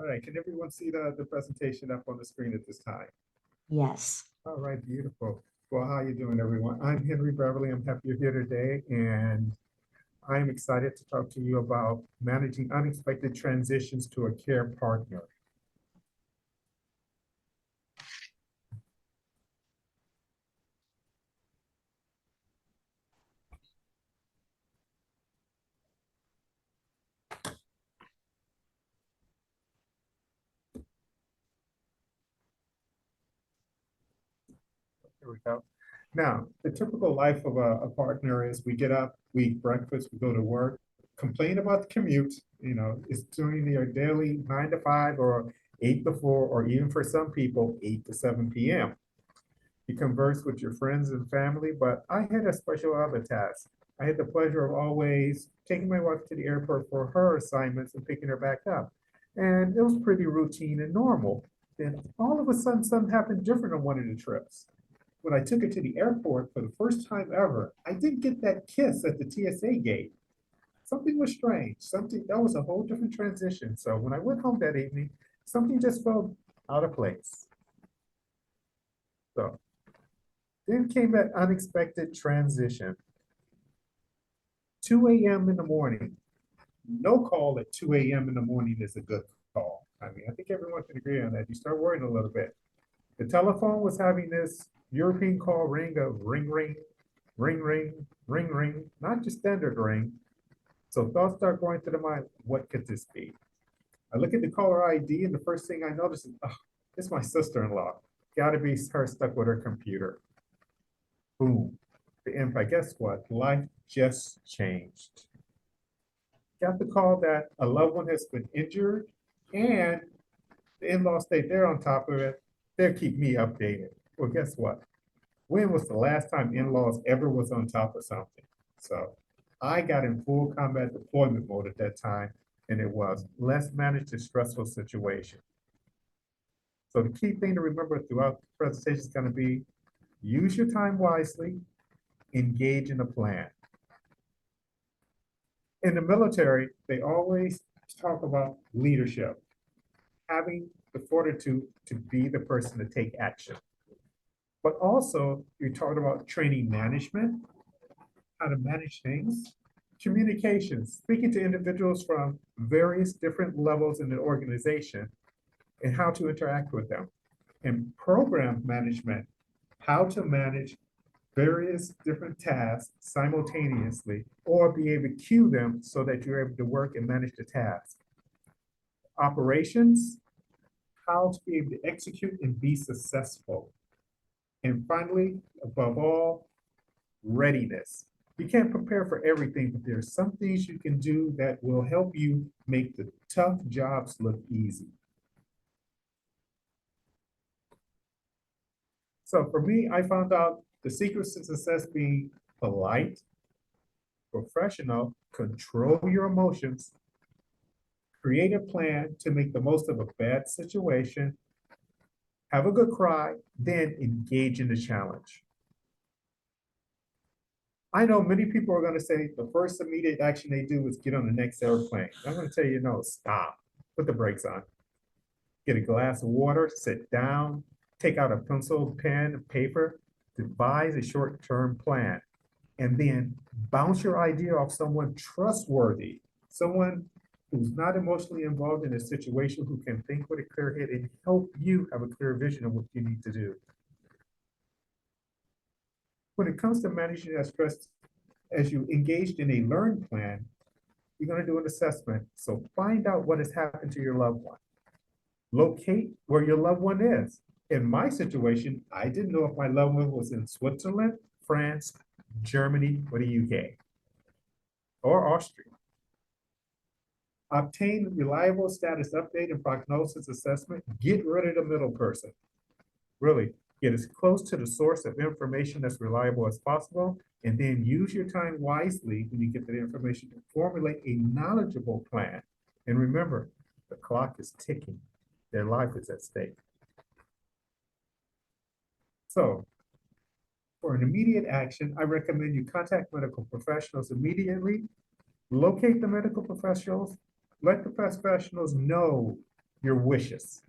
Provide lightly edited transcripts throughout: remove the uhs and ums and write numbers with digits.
All right, can everyone see the presentation up on the screen at this time? Yes. All right, beautiful. Well, how you doing, everyone? I'm Henry Beverly. I'm happy you're here today, and I'm excited to talk to you about managing unexpected transitions to a care partner. Here we go. Now, the typical life of a partner is we get up, we eat breakfast, we go to work, complain about the commute, it's doing their daily 9 to 5 or 8 to 4, or even for some people, 8 to 7 p.m. You converse with your friends and family, but I had a special other task. I had the pleasure of always taking my wife to the airport for her assignments and picking her back up. And it was pretty routine and normal. Then all of a sudden, something happened different on one of the trips. When I took her to the airport for the first time ever, I didn't get that kiss at the TSA gate. Something was strange. Something that was a whole different transition. So when I went home that evening, something just felt out of place. So then came that unexpected transition. 2 a.m. in the morning. No call at 2 a.m. in the morning is a good call. I mean, I think everyone can agree on that. You start worrying a little bit. The telephone was having this European call ring of ring, ring, ring, ring, ring, ring, not just standard ring. So thoughts start going through the mind, what could this be? I look at the caller ID, and the first thing I notice is, oh, it's my sister-in-law. Gotta be her stuck with her computer. Boom. The impact. Guess what? Life just changed. Got the call that a loved one has been injured, and the in-laws stayed there on top of it. They'll keep me updated. Well, guess what? When was the last time in-laws ever was on top of something? So I got in full combat deployment mode at that time, and it was let's manage this stressful situation. So the key thing to remember throughout the presentation is going to be use your time wisely, engage in a plan. In the military, they always talk about leadership, having the fortitude to be the person to take action. But also, you're talking about training management, how to manage things, communications, speaking to individuals from various different levels in the organization and how to interact with them, and program management, how to manage various different tasks simultaneously or be able to queue them so that you're able to work and manage the task. Operations, how to be able to execute and be successful. And finally, above all, readiness. You can't prepare for everything, but there's some things you can do that will help you make the tough jobs look easy. So for me, I found out the secrets to success being polite, professional, control your emotions, create a plan to make the most of a bad situation, have a good cry, then engage in the challenge. I know many people are going to say the first immediate action they do is get on the next airplane. I'm going to tell you, no, stop, put the brakes on. Get a glass of water, sit down, take out a pencil, pen, paper, devise a short-term plan, and then bounce your idea off someone trustworthy, someone who's not emotionally involved in a situation, who can think with a clear head and help you have a clear vision of what you need to do. When it comes to managing that stress, as you engaged in a learn plan, you're going to do an assessment. So find out what has happened to your loved one. Locate where your loved one is. In my situation, I didn't know if my loved one was in Switzerland, France, Germany, or the UK, or Austria. Obtain reliable status update and prognosis assessment. Get rid of the middle person. Really, get as close to the source of information that's reliable as possible, and then use your time wisely when you get that information to formulate a knowledgeable plan. And remember, the clock is ticking. Their life is at stake. So, for an immediate action, I recommend you contact medical professionals immediately, locate the medical professionals, let the professionals know your wishes.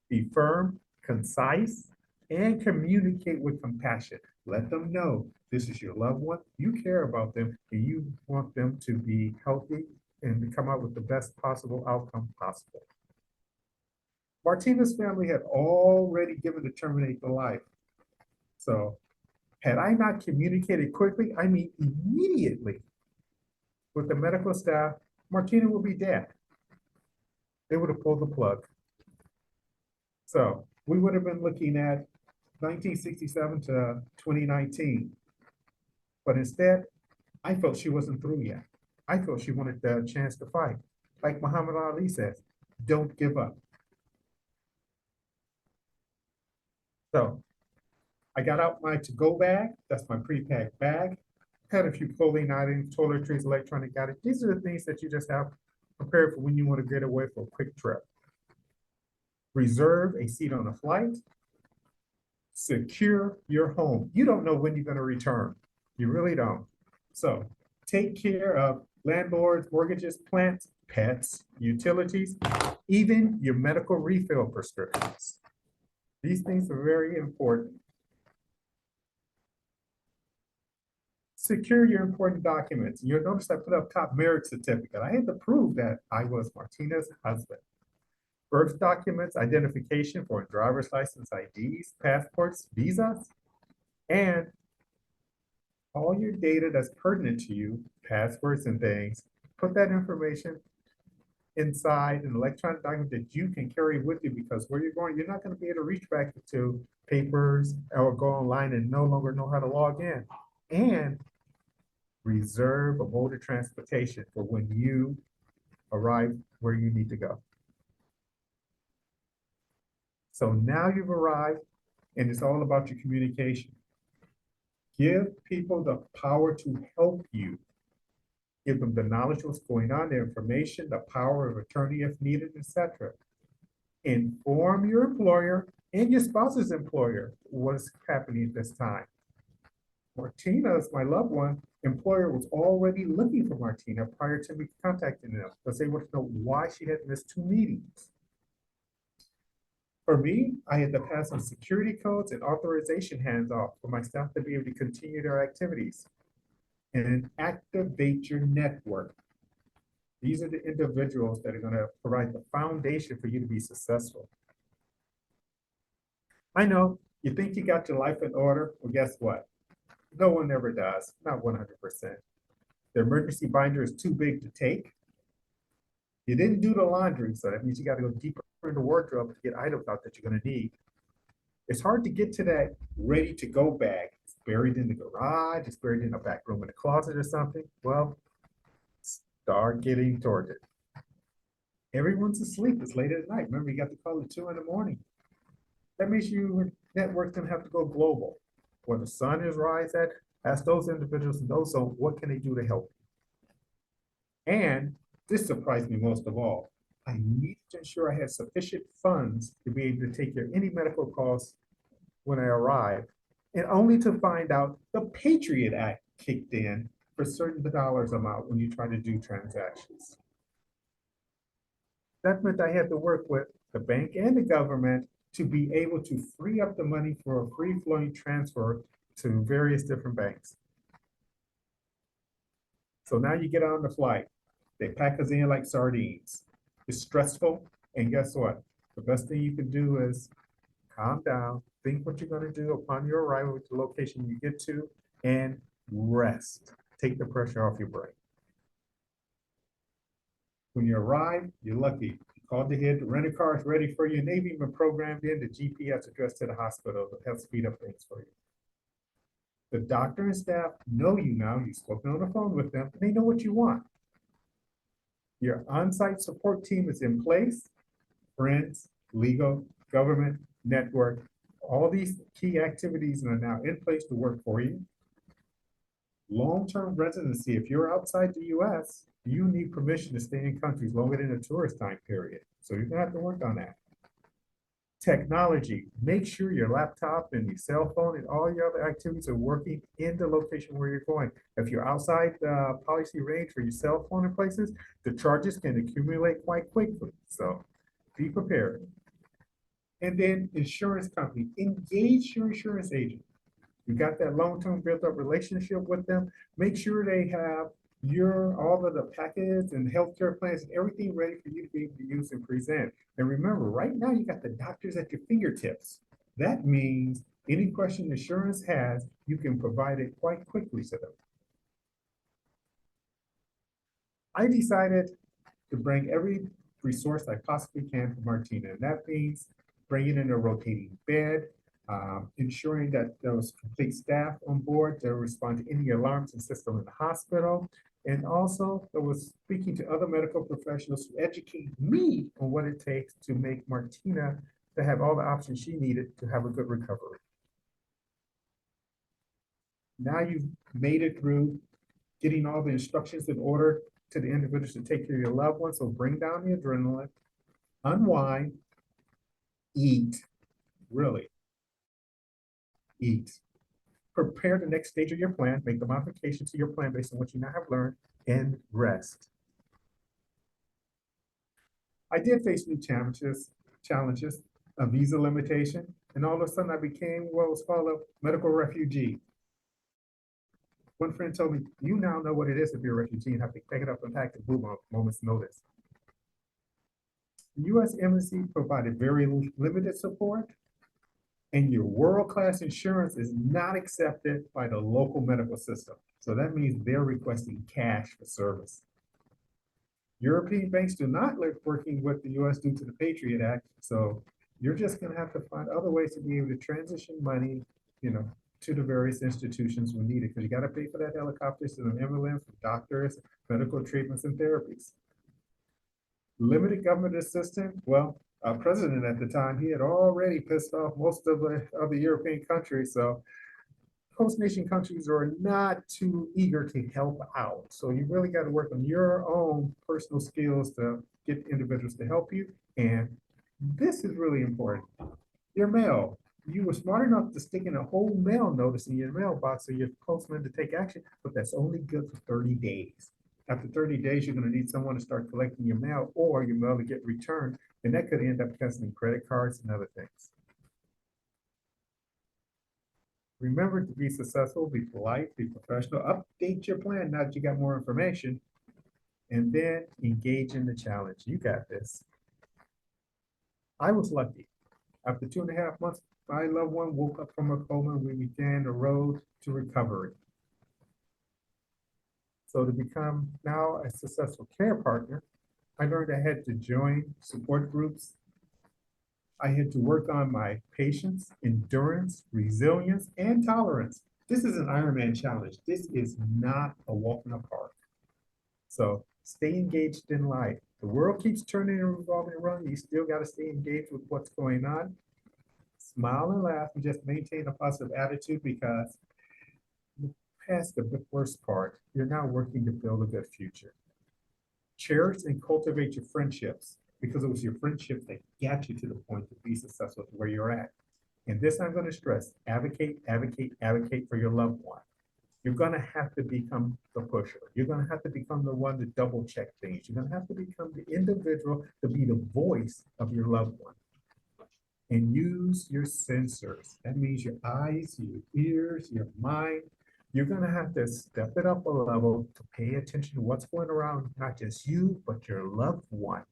Be firm, concise, and communicate with compassion. Let them know this is your loved one, you care about them, and you want them to be healthy and to come out with the best possible outcome possible. Martina's family had already given to terminate the life. So had I not communicated quickly, I mean immediately, with the medical staff, Martina would be dead. They would have pulled the plug. So we would have been looking at 1967 to 2019. But instead, I felt she wasn't through yet. I felt she wanted the chance to fight. Like Muhammad Ali says, don't give up. So I got out my to-go bag. That's my pre-packed bag. Had a few clothing items, toiletries, electronic gadgets. These are the things that you just have prepared for when you want to get away for a quick trip. Reserve a seat on a flight. Secure your home. You don't know when you're going to return. You really don't. So take care of landlords, mortgages, plants, pets, utilities, even your medical refill prescriptions. These things are very important. Secure your important documents. You'll notice I put up top marriage certificate. I had to prove that I was Martina's husband. Birth documents, identification for driver's license, IDs, passports, visas, and all your data that's pertinent to you, passwords and things, put that information inside an electronic document that you can carry with you, because where you're going, you're not going to be able to reach back to papers or go online and no longer know how to log in. And reserve a mode of transportation for when you arrive where you need to go. So now you've arrived, and it's all about your communication. Give people the power to help you. Give them the knowledge of what's going on, the information, the power of attorney if needed, etc. Inform your employer and your spouse's employer what's happening at this time. Martina's, my loved one, employer was already looking for Martina prior to me contacting them, because they wanted to know why she had missed 2 meetings. For me, I had to pass on security codes and authorization hands-off for my staff to be able to continue their activities. And activate your network. These are the individuals that are going to provide the foundation for you to be successful. I know you think you got your life in order. Well, guess what? No one ever does, not 100%. The emergency binder is too big to take. You didn't do the laundry, so that means you got to go deeper in the wardrobe to get items out that you're going to need. It's hard to get to that ready to go bag. It's buried in the garage, it's buried in a back room in a closet or something. Well, start getting toward it. Everyone's asleep. It's late at night. Remember, you got the call at 2 in the morning. That means you network them have to go global. Where the sun is rise at, ask those individuals and those, so what can they do to help you? And this surprised me most of all. I needed to ensure I had sufficient funds to be able to take care of any medical costs when I arrived, and only to find out the Patriot Act kicked in for certain dollars amount when you try to do transactions. That meant I had to work with the bank and the government to be able to free up the money for a free-flowing transfer to various different banks. So now you get on the flight. They pack us in like sardines. It's stressful, and guess what? The best thing you can do is calm down, think what you're going to do upon your arrival at the location you get to, and rest. Take the pressure off your brain. When you arrive, you're lucky. You called ahead, the rental car is ready for you, and they've even programmed in the GPS address to the hospital to help speed up things for you. The doctor and staff know you now. You've spoken on the phone with them, and they know what you want. Your on-site support team is in place. Friends, legal, government, network, all these key activities are now in place to work for you. Long-term residency, if you're outside the US, you need permission to stay in countries longer than a tourist time period. So you're gonna have to work on that. Technology, make sure your laptop and your cell phone and all your other activities are working in the location where you're going. If you're outside the policy range for your cell phone in places, the charges can accumulate quite quickly. So be prepared. And then insurance company, engage your insurance agent. You got that long-term built-up relationship with them. Make sure they have all of the packages and healthcare plans and everything ready for you to be able to use and present. And remember, right now you got the doctors at your fingertips. That means any question insurance has, you can provide it quite quickly to them. I decided to bring every resource I possibly can for Martina, and that means bringing in a rotating bed, ensuring that there was complete staff on board to respond to any alarms and system in the hospital. And also, I was speaking to other medical professionals who educate me on what it takes to make Martina to have all the options she needed to have a good recovery. Now you've made it through getting all the instructions in order to the individuals to take care of your loved ones. So bring down the adrenaline, unwind, eat, really eat. Prepare the next stage of your plan, make the modifications to your plan based on what you now have learned, and rest. I did face new challenges, a visa limitation, and all of a sudden I became what was called a medical refugee. One friend told me, you now know what it is to be a refugee and have to pick it up and pack and move on a moment's notice. The U.S. Embassy provided very limited support, and your world-class insurance is not accepted by the local medical system. So that means they're requesting cash for service. European banks do not like working with the U.S. due to the Patriot Act. So you're just going to have to find other ways to be able to transition money, to the various institutions when needed, because you got to pay for that helicopters and an ambulance, for doctors, medical treatments, and therapies. Limited government assistance. Well, our president at the time, he had already pissed off most of the European countries. So host nation countries are not too eager to help out. So you really got to work on your own personal skills to get individuals to help you. And this is really important. Your mail. You were smart enough to stick in a whole mail notice in your mailbox so your postman to take action, but that's only good for 30 days. After 30 days, you're going to need someone to start collecting your mail or your mail to get returned, and that could end up costing credit cards and other things. Remember to be successful, be polite, be professional, update your plan now that you got more information, and then engage in the challenge. You got this. I was lucky. After 2.5 months, my loved one woke up from a coma and we began the road to recovery. So to become now a successful care partner, I learned I had to join support groups. I had to work on my patience, endurance, resilience, and tolerance. This is an Ironman challenge. This is not a walk in the park. So stay engaged in life. The world keeps turning and revolving around. You still got to stay engaged with what's going on. Smile and laugh and just maintain a positive attitude, because past the worst part, you're now working to build a good future. Cherish and cultivate your friendships, because it was your friendships that got you to the point to be successful to where you're at. And this I'm going to stress, advocate, advocate, advocate for your loved one. You're going to have to become the pusher. You're going to have to become the one to double check things. You're going to have to become the individual to be the voice of your loved one. And use your sensors. That means your eyes, your ears, your mind. You're going to have to step it up a level to pay attention to what's going around, not just you, but your loved one,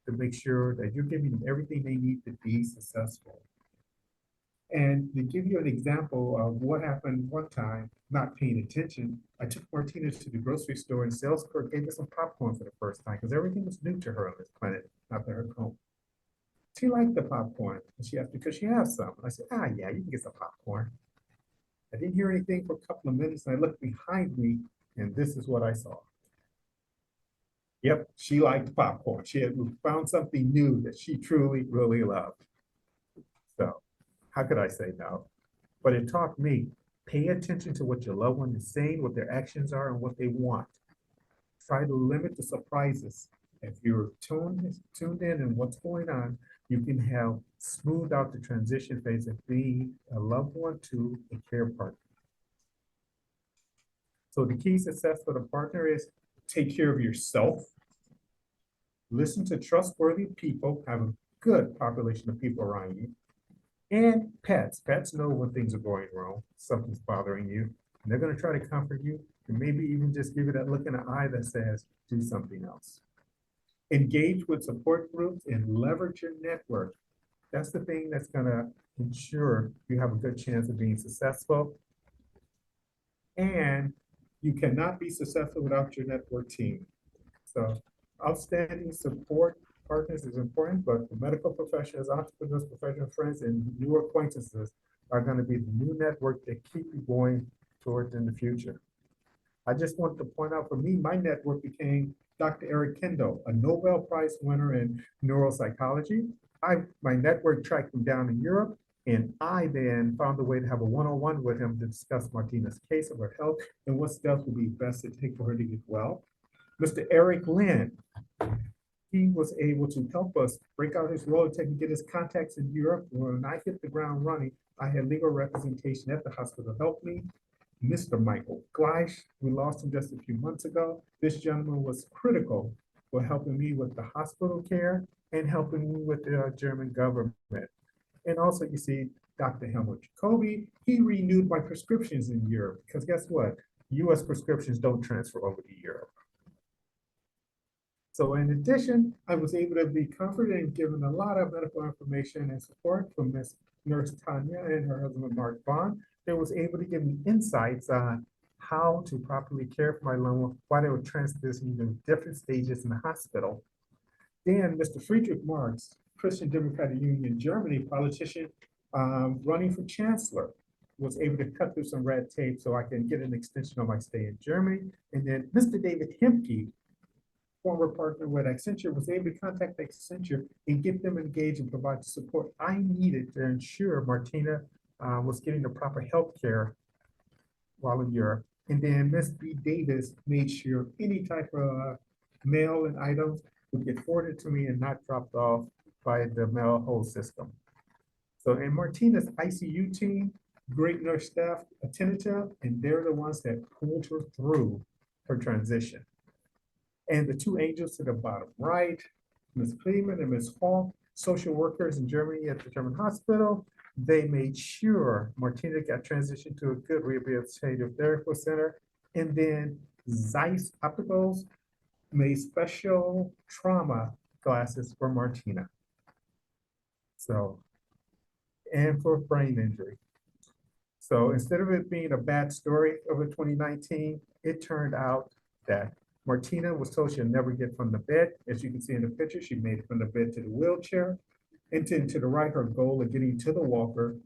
to make sure that you're giving them everything they need to be successful. And to give you an example of what happened one time, not paying attention, I took Martina to the grocery store and sales clerk gave her some popcorn for the first time because everything was new to her on this planet after her home. She liked the popcorn. And she asked because she has some. I said, yeah, you can get some popcorn. I didn't hear anything for a couple of minutes, and I looked behind me, and this is what I saw. Yep, she liked popcorn. She had found something new that she truly, really loved. So how could I say no? But it taught me, pay attention to what your loved one is saying, what their actions are, and what they want. Try to limit the surprises. If you're tuned in and what's going on, you can help smooth out the transition phase of being a loved one to a care partner. So the key success for the partner is take care of yourself. listen to trustworthy people, have a good population of people around you, and pets. Pets know when things are going wrong, something's bothering you, and they're going to try to comfort you, and maybe even just give you that look in the eye that says, do something else. Engage with support groups and leverage your network. That's the thing that's going to ensure you have a good chance of being successful. And you cannot be successful without your network team. So outstanding support partners is important, but the medical professionals, entrepreneurs, professional friends, and new acquaintances are going to be the new network that keep you going towards in the future. I just want to point out for me, my network became Dr. Eric Kendall, a Nobel Prize winner in neuropsychology. My network tracked him down in Europe, and I then found a way to have a one-on-one with him to discuss Martina's case of her health and what steps would be best to take for her to get well. Mr. Eric Lynn, he was able to help us break out his Rolodex and get his contacts in Europe. When I hit the ground running, I had legal representation at the hospital help me. Mr. Michael Gleisch, we lost him just a few months ago. This gentleman was critical for helping me with the hospital care and helping me with the German government. And also you see Dr. Helmut Jacobi, he renewed my prescriptions in Europe because guess what? US prescriptions don't transfer over to Europe. So in addition, I was able to be comforted and given a lot of medical information and support from Ms. Nurse Tanya and her husband, Mark Bond, that was able to give me insights on how to properly care for my loved one while they were transitioning to different stages in the hospital. Then Mr. Friedrich Marx, Christian Democratic Union, Germany politician, running for chancellor, was able to cut through some red tape so I can get an extension on my stay in Germany. And then Mr. David Hemke, former partner with Accenture, was able to contact Accenture and get them engaged and provide the support I needed to ensure Martina was getting the proper health care while in Europe. And then Ms. B. Davis made sure any type of mail and items would get forwarded to me and not dropped off by the mail hold system. So in Martina's ICU team, great nurse staff, attentive, and they're the ones that pulled her through her transition. And the two angels to the bottom right, Ms. Kleeman and Ms. Hall, social workers in Germany at the German hospital, they made sure Martina got transitioned to a good rehabilitative therapy center. And then Zeiss Opticals made special trauma glasses for Martina. So, and for brain injury. So instead of it being a bad story over 2019, it turned out that Martina was told she'll never get from the bed. As you can see in the picture, she made it from the bed to the wheelchair. And to the right, her goal of getting to the walker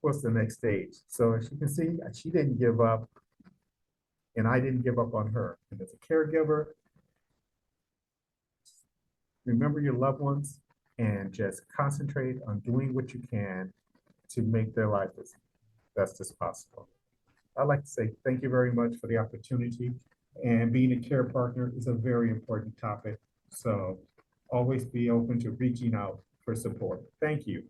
was the next stage. So as you can see, she didn't give up, and I didn't give up on her. And as a caregiver, remember your loved ones and just concentrate on doing what you can to make their life as best as possible. I'd like to say thank you very much for the opportunity. And being a care partner is a very important topic. So always be open to reaching out for support. Thank you.